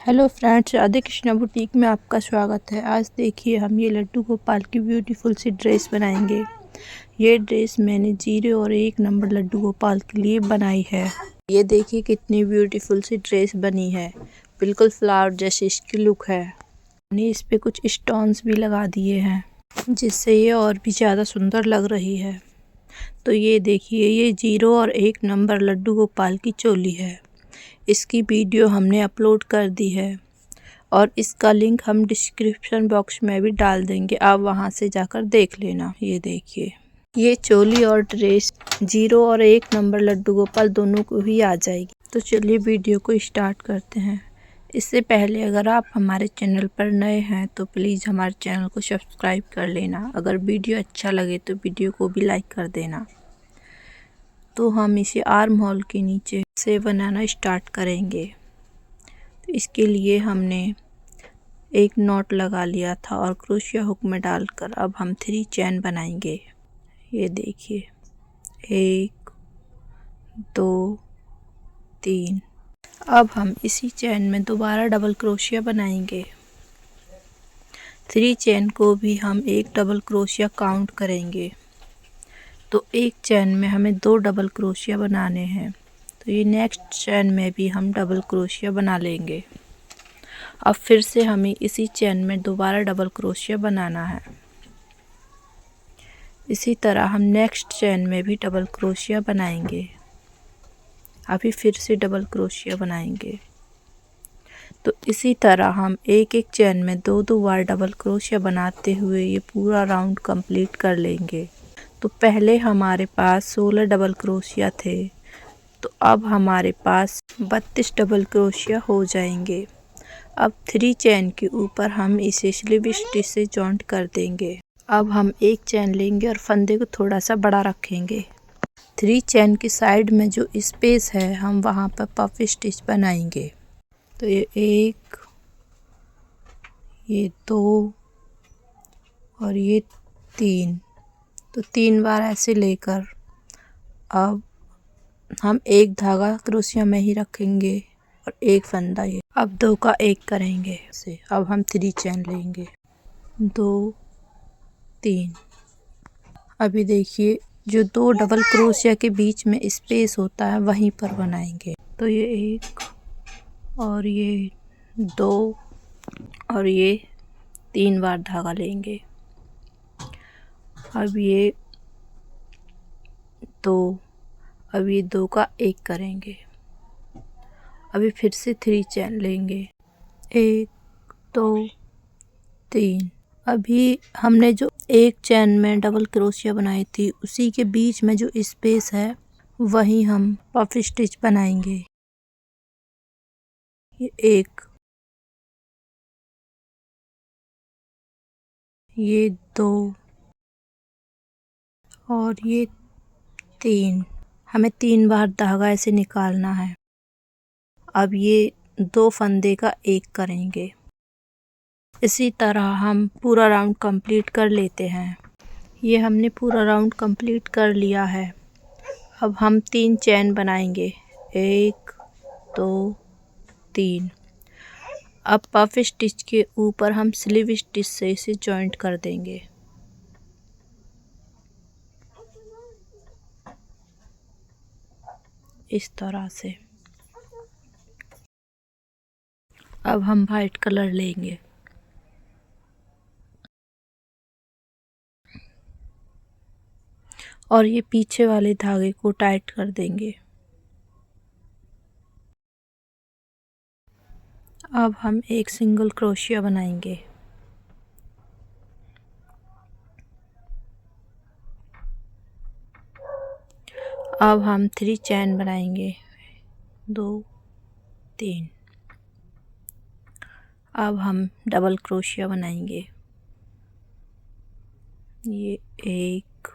Hello friends, Radhe Krishna boutique में आपका स्वागत है। आज देखिए हम ये लड्डू गोपाल की ब्यूटीफुल सी ड्रेस बनाएंगे। ये ड्रेस मैंने 0 और 1 नंबर लड्डू गोपाल के लिए बनाई है। ये देखिए कितनी ब्यूटीफुल सी ड्रेस बनी है। बिल्कुल फ्लावर जैसी इसकी लुक है। मैंने इस पे कुछ स्टोन्स भी लगा दिए हैं जिससे ये और भी ज़्यादा सुंदर लग रही है। तो ये देखिए, ये 0 और 1 नंबर लड्डू गोपाल की चोली है। इसकी वीडियो हमने अपलोड कर दी है और इसका लिंक हम डिस्क्रिप्शन बॉक्स में भी डाल देंगे, आप वहां से जाकर देख लेना। ये देखिए, ये चोली और ड्रेस 0 और 1 नंबर लड्डू गोपाल दोनों को ही आ जाएगी। तो चलिए वीडियो को स्टार्ट करते हैं। इससे पहले अगर आप हमारे चैनल पर नए हैं तो प्लीज़ हमारे चैनल को सब्सक्राइब कर लेना। अगर वीडियो अच्छा लगे तो वीडियो को भी लाइक कर देना। तो हम इसे आर्म होल के नीचे से बनाना स्टार्ट करेंगे। तो इसके लिए हमने एक नॉट लगा लिया था और क्रोशिया हुक में डालकर अब हम 3 चेन बनाएंगे। ये देखिए, 1 2 3। अब हम इसी चेन में दोबारा डबल क्रोशिया बनाएंगे। 3 चेन को भी हम एक डबल क्रोशिया काउंट करेंगे। तो एक चेन में हमें 2 डबल क्रोशिया बनाने हैं। तो ये नेक्स्ट चेन में भी हम डबल क्रोशिया बना लेंगे। अब फिर से हमें इसी चेन में दोबारा डबल क्रोशिया बनाना है। इसी तरह हम नेक्स्ट चेन में भी डबल क्रोशिया बनाएंगे। अभी फिर से डबल क्रोशिया बनाएंगे। तो इसी तरह हम एक एक चेन में 2-2 बार डबल क्रोशिया बनाते हुए ये पूरा राउंड कंप्लीट कर लेंगे। तो पहले हमारे पास 16 डबल क्रोशिया थे, तो अब हमारे पास 32 डबल क्रोशिया हो जाएंगे। अब 3 चेन के ऊपर हम इसे स्लीव स्टिच से जॉइंट कर देंगे। अब हम एक चेन लेंगे और फंदे को थोड़ा सा बड़ा रखेंगे। 3 चेन की साइड में जो स्पेस है हम वहाँ पर पफ स्टिच बनाएंगे। तो ये 1, ये 2 और ये 3। तो 3 बार ऐसे लेकर अब हम एक धागा क्रोशिया में ही रखेंगे और एक फंदा। ये अब 2 का 1 करेंगे से। अब हम 3 चेन लेंगे, 2 3। अभी देखिए, जो 2 डबल क्रोशिया के बीच में स्पेस होता है वहीं पर बनाएंगे। तो ये 1 और ये 2 और ये 3 बार धागा लेंगे। अब ये 2, अब ये 2 का 1 करेंगे। अभी फिर से 3 चेन लेंगे, 1 2 3। अभी हमने जो एक चेन में डबल क्रोशिया बनाई थी उसी के बीच में जो स्पेस है वहीं हम पफ स्टिच बनाएंगे। ये 1, ये 2 और ये 3। हमें 3 बार धागा ऐसे निकालना है। अब ये 2 फंदे का 1 करेंगे। इसी तरह हम पूरा राउंड कंप्लीट कर लेते हैं। ये हमने पूरा राउंड कंप्लीट कर लिया है। अब हम 3 चेन बनाएंगे, 1 2 3। अब पफ स्टिच के ऊपर हम स्लीव स्टिच से इसे जॉइंट कर देंगे। इस तरह से। अब हम वाइट कलर लेंगे और ये पीछे वाले धागे को टाइट कर देंगे। अब हम एक सिंगल क्रोशिया बनाएंगे। अब हम 3 चेन बनाएंगे, 2 3। अब हम डबल क्रोशिया बनाएंगे। ये 1,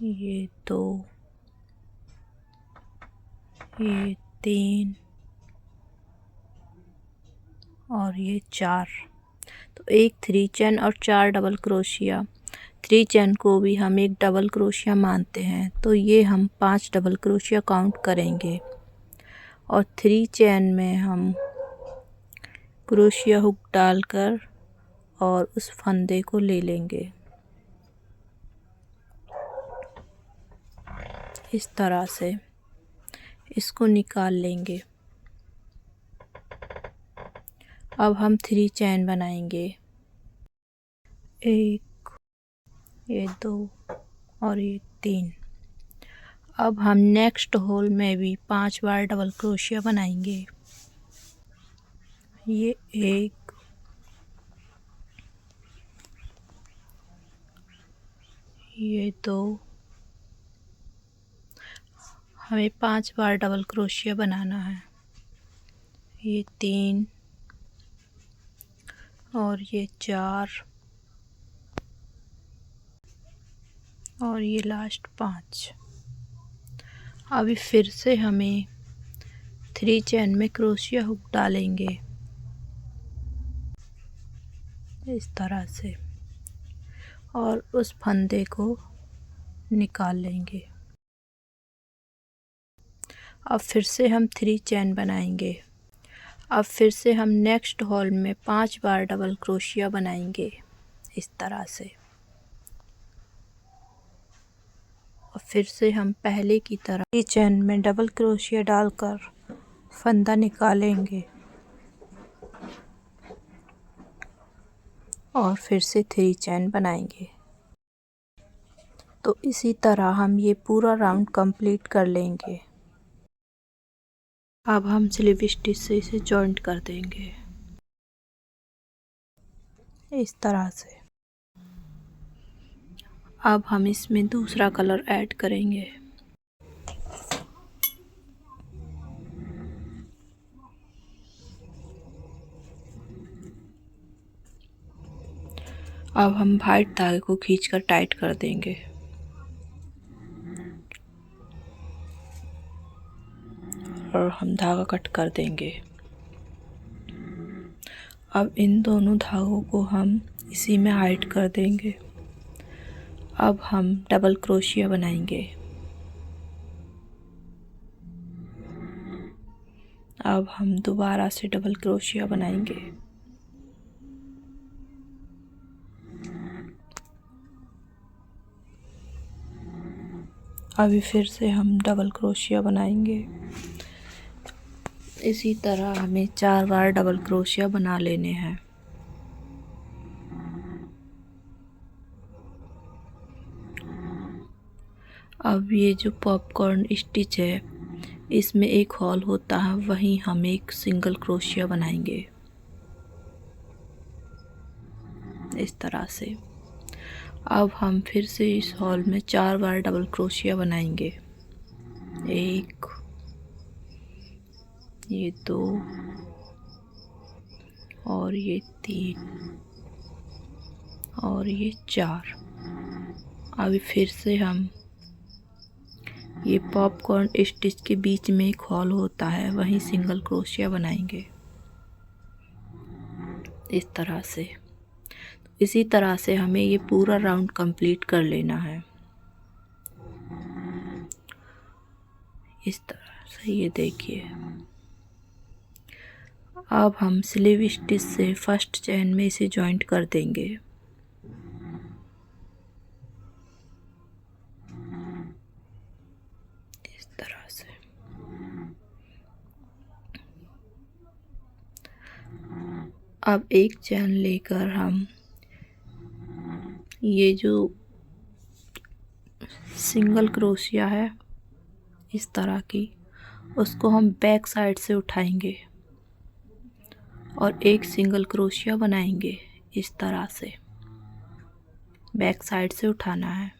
ये 2, ये 3 और ये 4। तो एक 3 चेन और 4 डबल क्रोशिया। 3 चेन को भी हम एक डबल क्रोशिया मानते हैं, तो ये हम 5 डबल क्रोशिया काउंट करेंगे और 3 चेन में हम क्रोशिया हुक डालकर और उस फंदे को ले लेंगे। इस तरह से इसको निकाल लेंगे। अब हम 3 चेन बनाएंगे, 1, ये 2 और ये 3। अब हम नेक्स्ट होल में भी 5 बार डबल क्रोशिया बनाएंगे। ये 1, ये 2, हमें 5 बार डबल क्रोशिया बनाना है। ये 3 और ये 4 और ये लास्ट 5। अभी फिर से हमें 3 चेन में क्रोशिया हुक डालेंगे इस तरह से और उस फंदे को निकाल लेंगे। अब फिर से हम 3 चेन बनाएंगे। अब फिर से हम नेक्स्ट होल में 5 बार डबल क्रोशिया बनाएंगे इस तरह से। और फिर से हम पहले की तरह 3 चेन में डबल क्रोशिया डालकर फंदा निकालेंगे और फिर से 3 चेन बनाएंगे। तो इसी तरह हम ये पूरा राउंड कंप्लीट कर लेंगे। अब हम स्लीव स्टिच से इसे जॉइंट कर देंगे इस तरह से। अब हम इसमें दूसरा कलर ऐड करेंगे। अब हम वाइट धागे को खींचकर टाइट कर देंगे। और हम धागा कट कर देंगे। अब इन दोनों धागों को हम इसी में हाइड कर देंगे। अब हम डबल क्रोशिया बनाएंगे। अब हम दोबारा से डबल क्रोशिया बनाएंगे। अभी फिर से हम डबल क्रोशिया बनाएंगे। इसी तरह हमें 4 बार डबल क्रोशिया बना लेने हैं। अब ये जो पॉपकॉर्न स्टिच है इसमें एक होल होता है, वहीं हम एक सिंगल क्रोशिया बनाएंगे इस तरह से। अब हम फिर से इस होल में 4 बार डबल क्रोशिया बनाएंगे। 1, ये 2 और ये 3 और ये 4। अभी फिर से हम ये पॉपकॉर्न स्टिच के बीच में एक होल होता है, वहीं सिंगल क्रोशिया बनाएंगे इस तरह से। इसी तरह से हमें ये पूरा राउंड कंप्लीट कर लेना है इस तरह से। ये देखिए, अब हम स्लीव स्टिच से फर्स्ट चेन में इसे जॉइंट कर देंगे। इस तरह से अब एक चेन लेकर हम ये जो सिंगल क्रोशिया है इस तरह की, उसको हम बैक साइड से उठाएंगे और एक सिंगल क्रोशिया बनाएंगे इस तरह से। बैक साइड से उठाना है।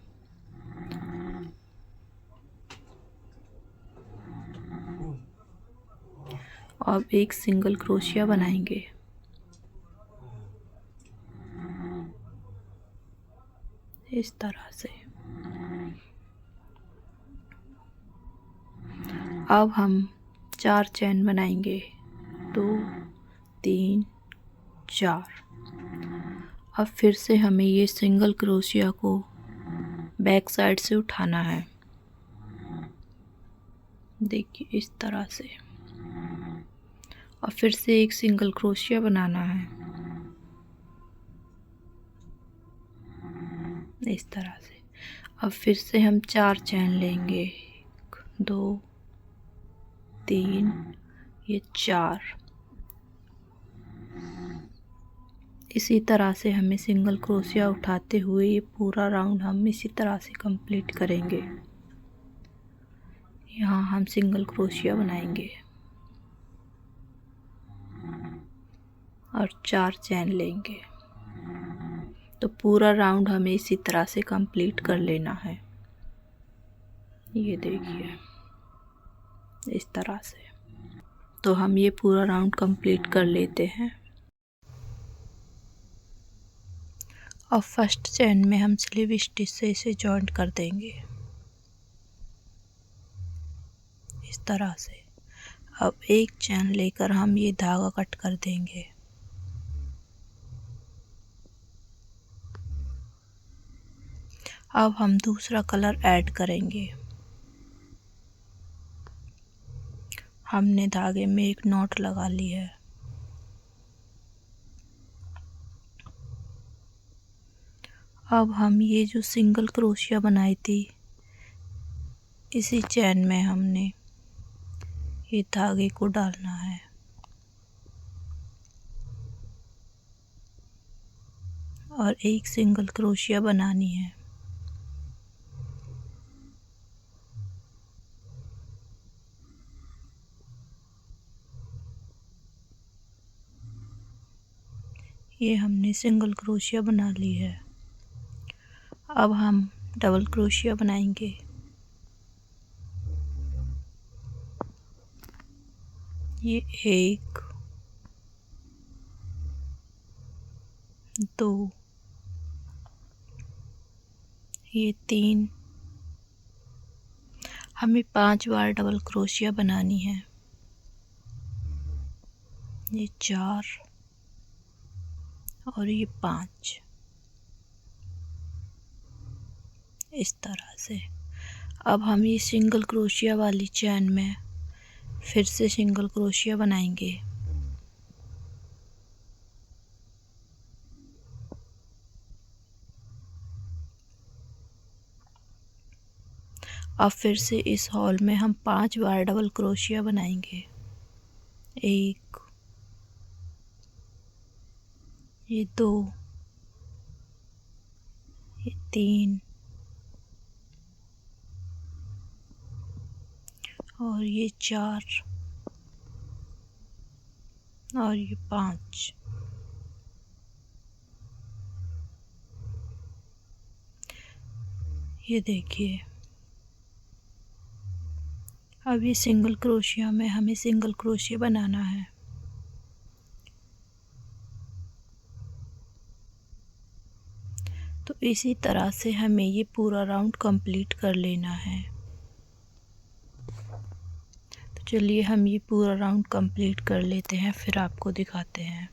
अब एक सिंगल क्रोशिया बनाएंगे इस तरह से। अब हम 4 चेन बनाएंगे, 2, 3, 4। अब फिर से हमें ये सिंगल क्रोशिया को बैक साइड से उठाना है। देखिए इस तरह से। और फिर से एक सिंगल क्रोशिया बनाना है इस तरह से। अब फिर से हम 4 चैन लेंगे, 1 2 3 ये 4। इसी तरह से हमें सिंगल क्रोशिया उठाते हुए ये पूरा राउंड हम इसी तरह से कंप्लीट करेंगे। यहाँ हम सिंगल क्रोशिया बनाएंगे और 4 चैन लेंगे। तो पूरा राउंड हमें इसी तरह से कंप्लीट कर लेना है। ये देखिए इस तरह से। तो हम ये पूरा राउंड कंप्लीट कर लेते हैं। और फर्स्ट चैन में हम स्लीव स्टिच से इसे जॉइंट कर देंगे इस तरह से। अब एक चैन लेकर हम ये धागा कट कर देंगे। अब हम दूसरा कलर ऐड करेंगे। हमने धागे में एक नॉट लगा ली है। अब हम ये जो सिंगल क्रोशिया बनाई थी इसी चैन में हमने ये धागे को डालना है और एक सिंगल क्रोशिया बनानी है। ये हमने सिंगल क्रोशिया बना ली है। अब हम डबल क्रोशिया बनाएंगे। ये 1 2 ये 3। हमें 5 बार डबल क्रोशिया बनानी है। ये 4 और ये 5 इस तरह से। अब हम ये सिंगल क्रोशिया वाली चैन में फिर से सिंगल क्रोशिया बनाएंगे। अब फिर से इस हॉल में हम 5 बार डबल क्रोशिया बनाएंगे। 1 ये 2 ये 3 और ये 4 और ये 5। ये देखिए अब ये सिंगल क्रोशिया में हमें सिंगल क्रोशिया बनाना है। तो इसी तरह से हमें ये पूरा राउंड कंप्लीट कर लेना है। तो चलिए हम ये पूरा राउंड कंप्लीट कर लेते हैं, फिर आपको दिखाते हैं।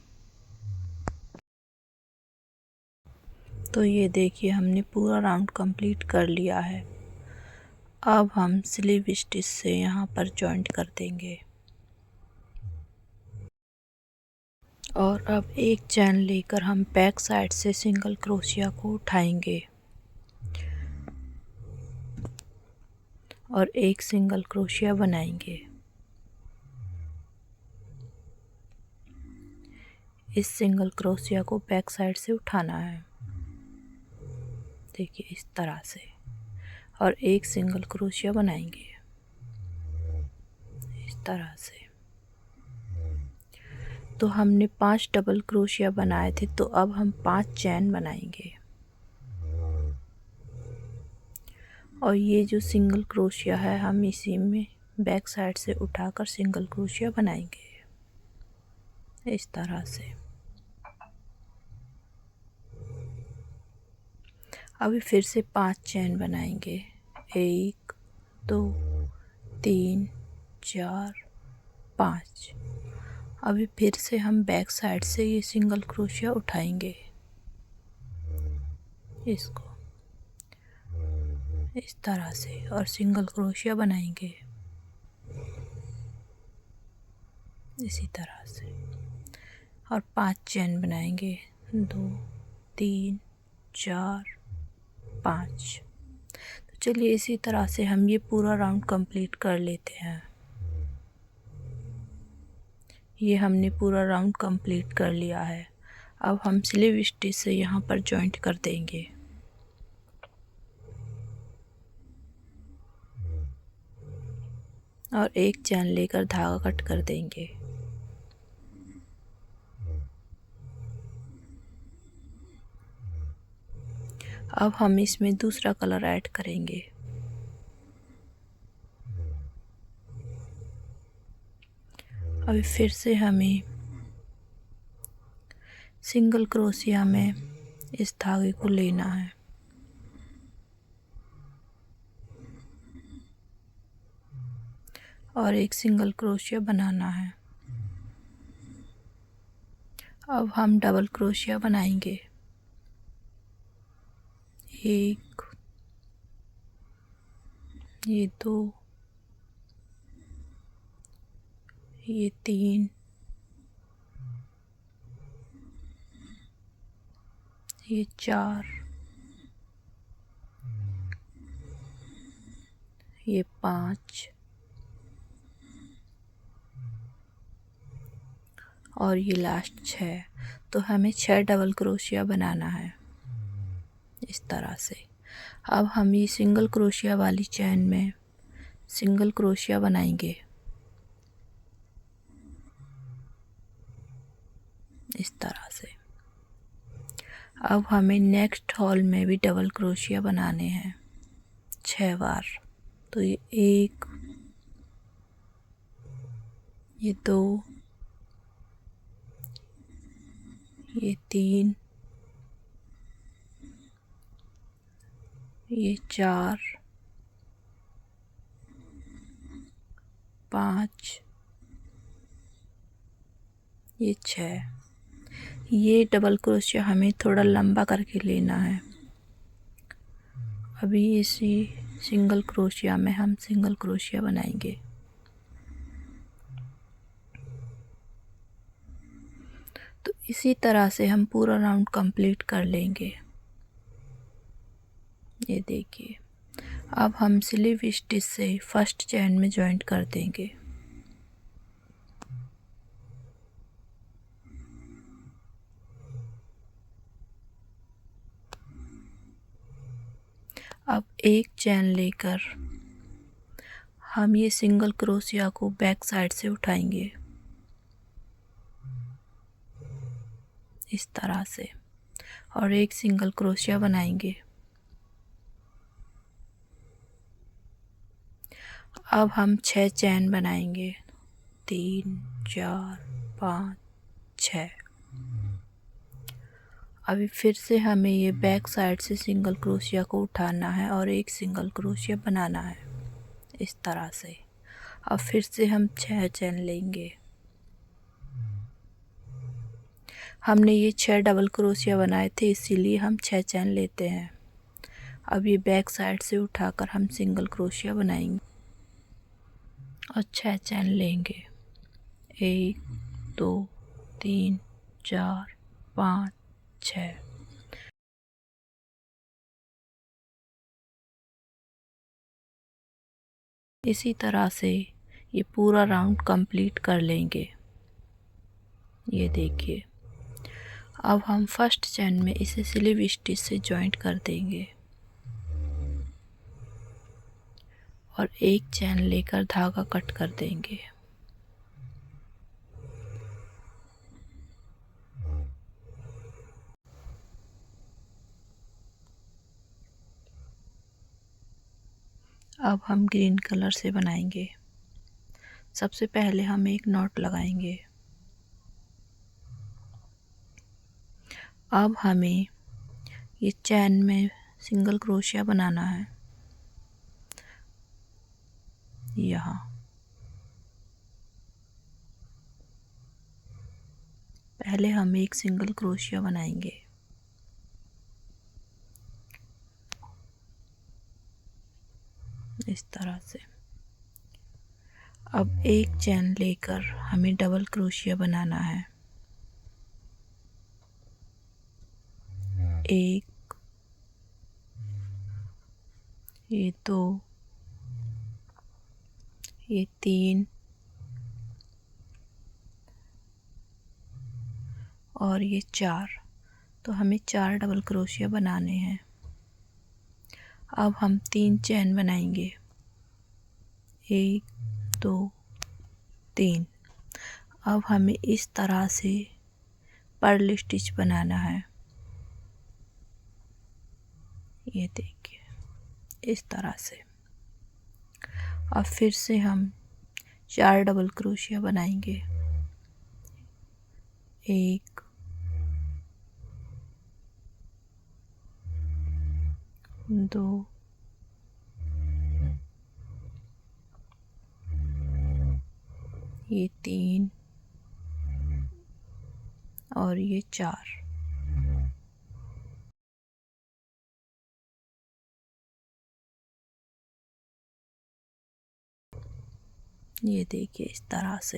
तो ये देखिए हमने पूरा राउंड कंप्लीट कर लिया है। अब हम स्लीव स्टिच से यहाँ पर जॉइंट कर देंगे और अब एक चैन लेकर हम बैक साइड से सिंगल क्रोशिया को उठाएंगे और एक सिंगल क्रोशिया बनाएंगे। इस सिंगल क्रोशिया को बैक साइड से उठाना है, देखिए इस तरह से, और एक सिंगल क्रोशिया बनाएंगे इस तरह से। तो हमने 5 डबल क्रोशिया बनाए थे, तो अब हम 5 चैन बनाएंगे और ये जो सिंगल क्रोशिया है हम इसी में बैक साइड से उठाकर सिंगल क्रोशिया बनाएंगे इस तरह से। अभी फिर से 5 चैन बनाएंगे, 1 2 3 4 5। अभी फिर से हम बैक साइड से ये सिंगल क्रोशिया उठाएंगे, इसको इस तरह से, और सिंगल क्रोशिया बनाएंगे इसी तरह से, और 5 चेन बनाएंगे। 2 3 4 5। तो चलिए इसी तरह से हम ये पूरा राउंड कंप्लीट कर लेते हैं। ये हमने पूरा राउंड कंप्लीट कर लिया है। अब हम स्लीव स्टिच से यहाँ पर जॉइंट कर देंगे। और एक चैन लेकर धागा कट कर देंगे। अब हम इसमें दूसरा कलर ऐड करेंगे। अभी फिर से हमें सिंगल क्रोशिया में इस धागे को लेना है और एक सिंगल क्रोशिया बनाना है। अब हम डबल क्रोशिया बनाएंगे। 1, ये 2, ये 3, ये 4, ये 5 और ये लास्ट 6। तो हमें 6 डबल क्रोशिया बनाना है इस तरह से। अब हम ये सिंगल क्रोशिया वाली चैन में सिंगल क्रोशिया बनाएंगे इस तरह से। अब हमें नेक्स्ट हॉल में भी डबल क्रोशिया बनाने हैं 6 बार। तो ये 1, ये 2, ये 3, ये 4, 5, ये 6। ये डबल क्रोशिया हमें थोड़ा लंबा करके लेना है। अभी इसी सिंगल क्रोशिया में हम सिंगल क्रोशिया बनाएंगे। तो इसी तरह से हम पूरा राउंड कंप्लीट कर लेंगे। ये देखिए, अब हम स्लीव स्टिच से फर्स्ट चैन में जॉइंट कर देंगे। अब एक चैन लेकर हम ये सिंगल क्रोशिया को बैक साइड से उठाएंगे इस तरह से और एक सिंगल क्रोशिया बनाएंगे। अब हम 6 चैन बनाएंगे। 3 4 5 6। अभी फिर से हमें ये बैक साइड से सिंगल क्रोशिया को उठाना है और एक सिंगल क्रोशिया बनाना है इस तरह से। अब फिर से हम 6 चैन लेंगे। हमने ये 6 डबल क्रोशिया बनाए थे, इसीलिए हम 6 चैन लेते हैं। अब ये बैक साइड से उठाकर हम सिंगल क्रोशिया बनाएंगे और 6 चैन लेंगे। 1 2 3 4 5 6। इसी तरह से ये पूरा राउंड कंप्लीट कर लेंगे। ये देखिए, अब हम फर्स्ट चैन में इसे स्लीव स्टिच से जॉइंट कर देंगे और एक चैन लेकर धागा कट कर देंगे। अब हम ग्रीन कलर से बनाएंगे। सबसे पहले हम एक नॉट लगाएंगे। अब हमें ये चैन में सिंगल क्रोशिया बनाना है यहाँ। पहले हम एक सिंगल क्रोशिया बनाएंगे इस तरह से। अब एक चैन लेकर हमें डबल क्रोशिया बनाना है। एक, ये दो, ये तीन और ये चार। तो हमें 4 डबल क्रोशिया बनाने हैं। अब हम 3 चैन बनाएंगे, 1 2 3। अब हमें इस तरह से पर्ल स्टिच बनाना है। ये देखिए इस तरह से। अब फिर से हम 4 डबल क्रोशिया बनाएंगे, 1 2 ये 3 और ये 4। ये देखिए इस तरह से।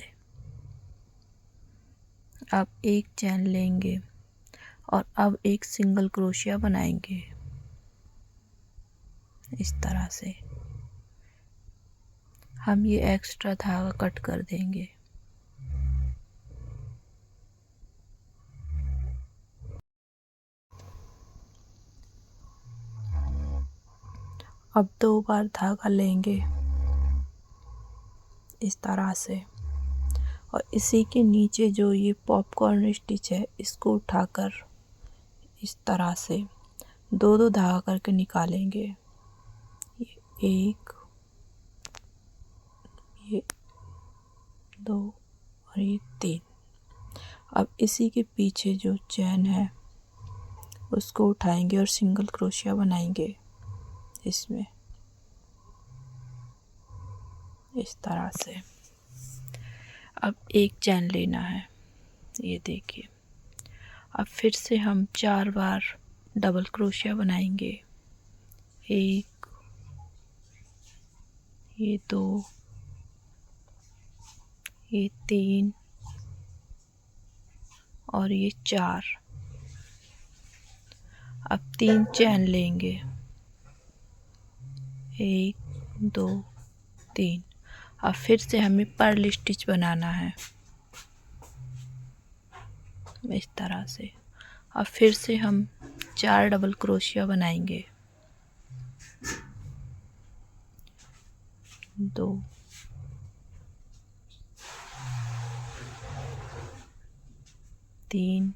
अब एक चैन लेंगे और अब एक सिंगल क्रोशिया बनाएंगे इस तरह से। हम ये एक्स्ट्रा धागा कट कर देंगे। अब 2 बार धागा लेंगे इस तरह से और इसी के नीचे जो ये पॉपकॉर्न स्टिच है इसको उठाकर इस तरह से 2 धागा करके निकालेंगे। ये 1, ये 2 और ये 3। अब इसी के पीछे जो चैन है उसको उठाएंगे और सिंगल क्रोशिया बनाएंगे इसमें इस तरह से। अब एक चैन लेना है, ये देखिए। अब फिर से हम 4 बार डबल क्रोशिया बनाएंगे, 1 ये 2 ये 3 और ये 4। अब 3 चैन लेंगे, 1 2 3। अब फिर से हमें पर्ल स्टिच बनाना है इस तरह से। अब फिर से हम 4 डबल क्रोशिया बनाएंगे, 2 3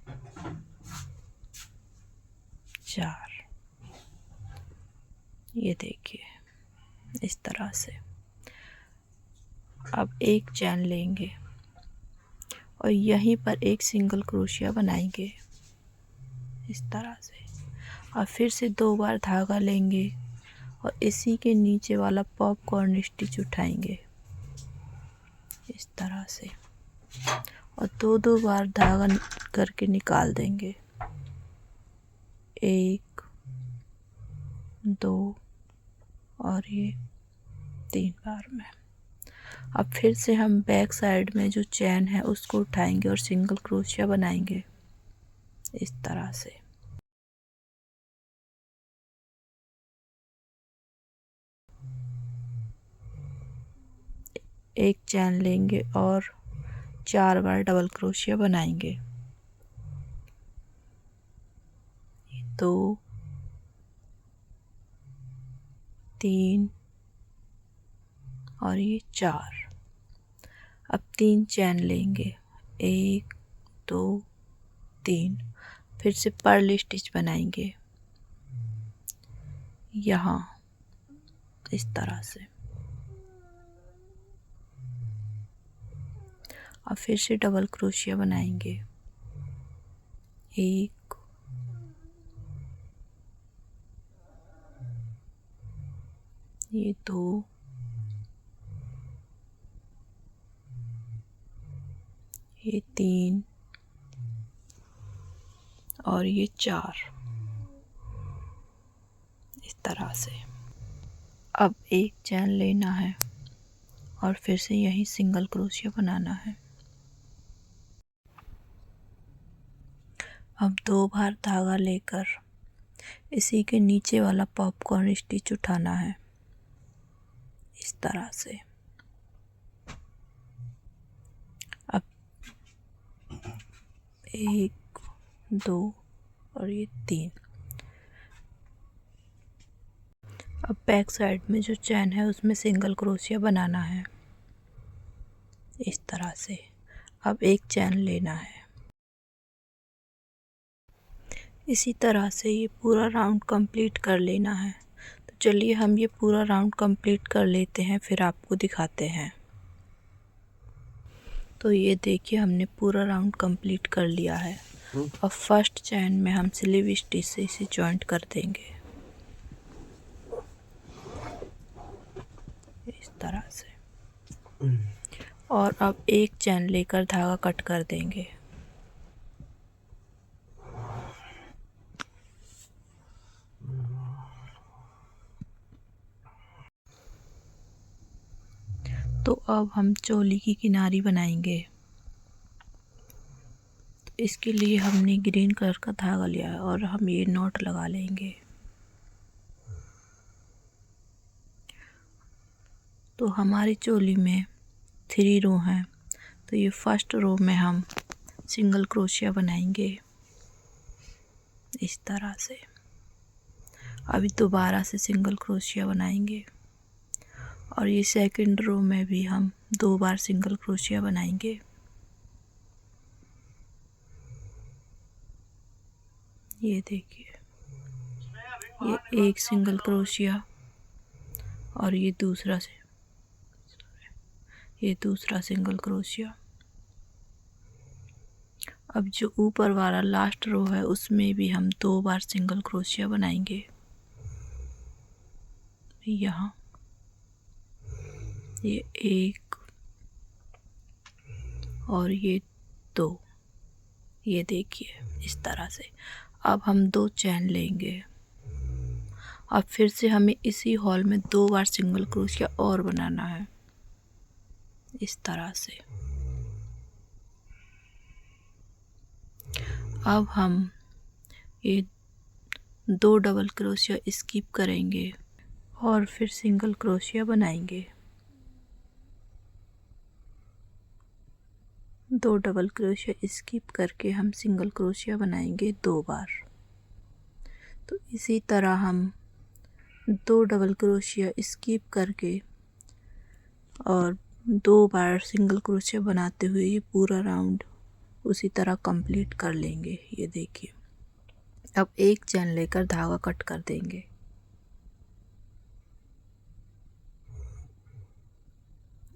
4। ये देखिए इस तरह से। अब एक चैन लेंगे और यहीं पर एक सिंगल क्रोशिया बनाएंगे इस तरह से। और फिर से 2 बार धागा लेंगे और इसी के नीचे वाला पॉपकॉर्न स्टिच उठाएंगे इस तरह से और 2 बार धागा करके निकाल देंगे, 1 2 और ये 3 बार में। अब फिर से हम बैक साइड में जो चैन है उसको उठाएंगे और सिंगल क्रोशिया बनाएंगे इस तरह से। एक चैन लेंगे और 4 बार डबल क्रोशिया बनाएंगे, 2 3 और ये 4। अब 3 चैन लेंगे, 1 2 3। फिर से पर्ल स्टिच बनाएंगे यहाँ इस तरह से। अब फिर से डबल क्रोशिया बनाएंगे, 1 ये 2 ये 3 और ये 4 इस तरह से। अब एक चैन लेना है और फिर से यही सिंगल क्रोशिया बनाना है। अब 2 बार धागा लेकर इसी के नीचे वाला पॉपकॉर्न स्टिच उठाना है, इस तरह से। अब 1 2 और ये 3। अब बैक साइड में जो चैन है उसमें सिंगल क्रोशिया बनाना है, इस तरह से। अब एक चैन लेना है। इसी तरह से ये पूरा राउंड कंप्लीट कर लेना है। तो चलिए हम ये पूरा राउंड कंप्लीट कर लेते हैं, फिर आपको दिखाते हैं। तो ये देखिए हमने पूरा राउंड कंप्लीट कर लिया है। अब फर्स्ट चैन में हम स्लीव स्टिच से इसे जॉइंट कर देंगे, इस तरह से। और अब एक चैन लेकर धागा कट कर देंगे। तो अब हम चोली की किनारी बनाएंगे। तो इसके लिए हमने ग्रीन कलर का धागा लिया है और हम ये नॉट लगा लेंगे। तो हमारी चोली में 3 रो हैं, तो ये फर्स्ट रो में हम सिंगल क्रोशिया बनाएंगे, इस तरह से। अभी दोबारा से सिंगल क्रोशिया बनाएंगे और ये सेकंड रो में भी हम 2 बार सिंगल क्रोशिया बनाएंगे। ये देखिए, ये एक सिंगल क्रोशिया और ये दूसरा सिंगल क्रोशिया। अब जो ऊपर वाला लास्ट रो है उसमें भी हम 2 बार सिंगल क्रोशिया बनाएंगे। यहाँ ये 1 और ये 2, ये देखिए इस तरह से। अब हम 2 चैन लेंगे। अब फिर से हमें इसी हॉल में 2 बार सिंगल क्रोशिया और बनाना है, इस तरह से। अब हम ये 2 डबल क्रोशिया स्किप करेंगे और फिर सिंगल क्रोशिया बनाएंगे। 2 डबल क्रोशिया स्किप करके हम सिंगल क्रोशिया बनाएंगे 2 बार। तो इसी तरह हम 2 डबल क्रोशिया स्किप करके और 2 बार सिंगल क्रोशिया बनाते हुए ये पूरा राउंड उसी तरह कंप्लीट कर लेंगे। ये देखिए, अब एक चैन लेकर धागा कट कर देंगे।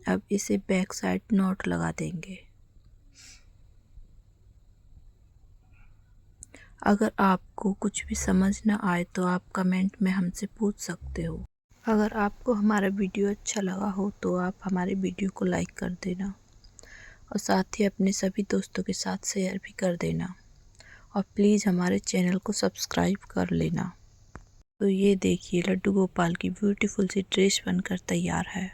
अब इसे बैक साइड नॉट लगा देंगे। अगर आपको कुछ भी समझ न आए तो आप कमेंट में हमसे पूछ सकते हो। अगर आपको हमारा वीडियो अच्छा लगा हो तो आप हमारे वीडियो को लाइक कर देना और साथ ही अपने सभी दोस्तों के साथ शेयर भी कर देना और प्लीज़ हमारे चैनल को सब्सक्राइब कर लेना। तो ये देखिए लड्डू गोपाल की ब्यूटीफुल सी ड्रेस बनकर तैयार है।